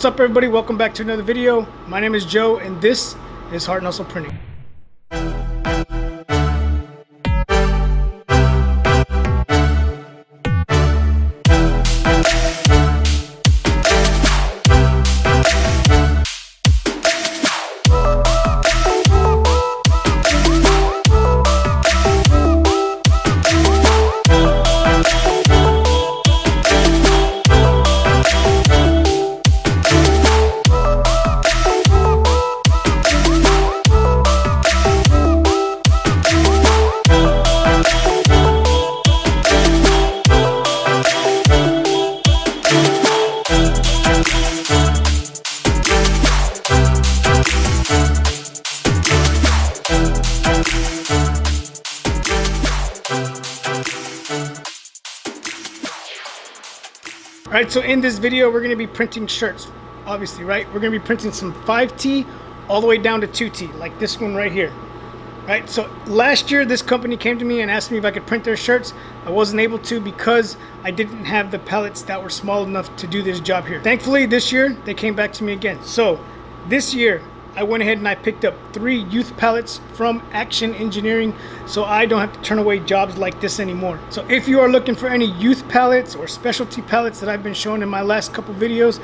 What's up, everybody? Welcome back to another video. My name is Joe and this is Heart and Hustle Printing. Alright, so in this video we're going to be printing shirts, obviously, right? We're going to be printing some 5T all the way down to 2T, like this one right here. Right, so last year this company came to me and asked me if I could print their shirts. I wasn't able to because I didn't have the pallets that were small enough to do this job here. Thankfully this year they came back to me again. So this year I went ahead and I picked up 3 youth pallets from Action Engineering, so I don't have to turn away jobs like this anymore. So if you are looking for any youth pallets or specialty pallets that I've been showing in my last couple videos,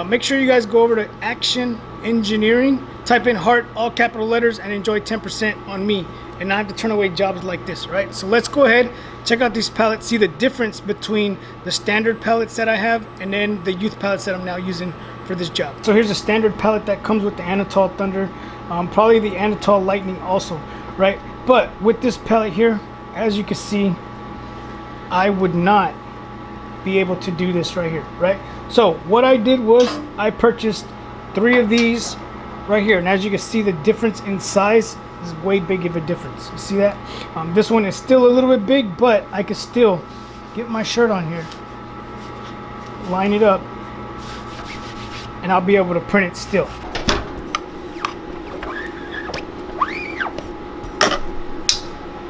make sure you guys go over to Action Engineering, type in Heart, all capital letters, and enjoy 10% on me and not have to turn away jobs like this, right? So let's go ahead, check out these pallets, see the difference between the standard pallets that I have and then the youth pallets that I'm now using for this job. So here's a standard pallet that comes with the Anatol Thunder, probably the Anatol Lightning also, right? But with this pallet here, as you can see, I would not be able to do this right here, right? So what I did was I purchased 3 of these right here, and as you can see, the difference in size is way big of a difference. You see that? This one is still a little bit big, but I could still get my shirt on here, line it up, and I'll be able to print it still.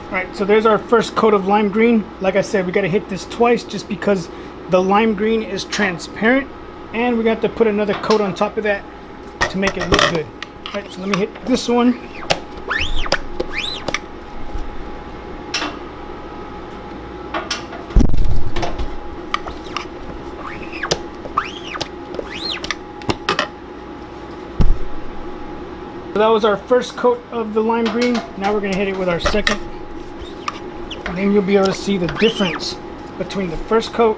Alright, so there's our first coat of lime green. Like I said, we got to hit this twice just because the lime green is transparent, and we got to put another coat on top of that to make it look good. Alright, so let me hit this one. So that was our first coat of the lime green. Now we're going to hit it with our second. And then you'll be able to see the difference between the first coat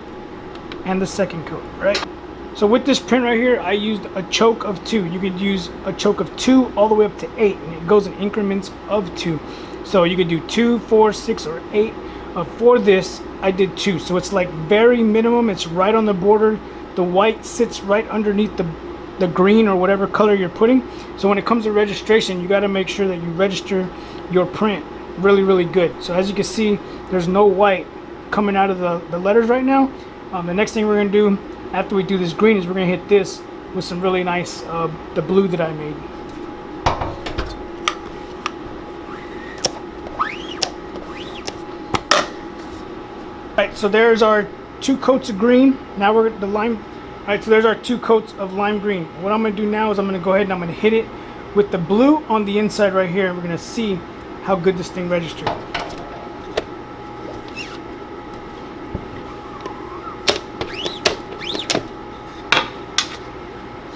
and the second coat, right? So with this print right here, I used a choke of 2. You could use a choke of 2 all the way up to 8, and it goes in increments of 2. So you could do 2, 4, 6, or 8. For this, I did 2. So it's like very minimum. It's right on the border. The white sits right underneath the green or whatever color you're putting. So when it comes to registration, you got to make sure that you register your print really good. So as you can see, there's no white coming out of the letters right now. The next thing we're going to do after we do this green is we're going to hit this with some really nice the blue that I made. Alright, so there's our 2 coats of green. Now we're the lime. Alright, so there's our 2 coats of lime green. What I'm going to do now is I'm going to go ahead and I'm going to hit it with the blue on the inside right here, and we're going to see how good this thing registers.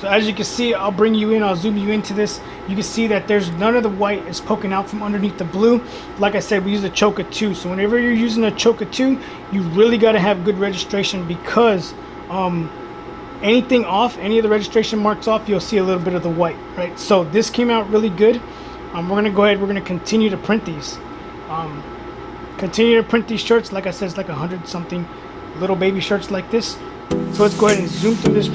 So as you can see, I'll bring you in, I'll zoom you into this. You can see that there's none of the white is poking out from underneath the blue. Like I said, we use a choke of 2. So whenever you're using a choke of 2, you really got to have good registration because anything off, any of the registration marks off, you'll see a little bit of the white, right? So this came out really good. We're gonna go ahead, we're gonna continue to print these. Continue to print these shirts. Like I said, it's like 100 something little baby shirts like this. So let's go ahead and zoom through this.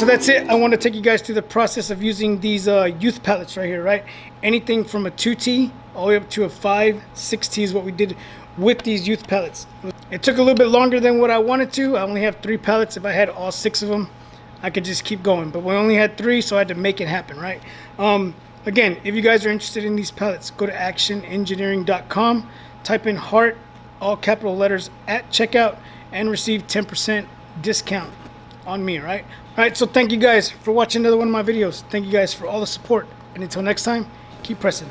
so that's it. I want to take you guys through the process of using these youth pallets right here, right? Anything from a 2T all the way up to a 5, 6T is what we did with these youth pallets. It took a little bit longer than what I wanted to. I only have 3 pallets. If I had all 6 of them, I could just keep going. But we only had 3, so I had to make it happen, right? Again, if you guys are interested in these pallets, go to actionengineering.com, type in heart, all capital letters, at checkout, and receive 10% discount on me, right? All right, so thank you guys for watching another one of my videos. Thank you guys for all the support. And until next time, keep pressing.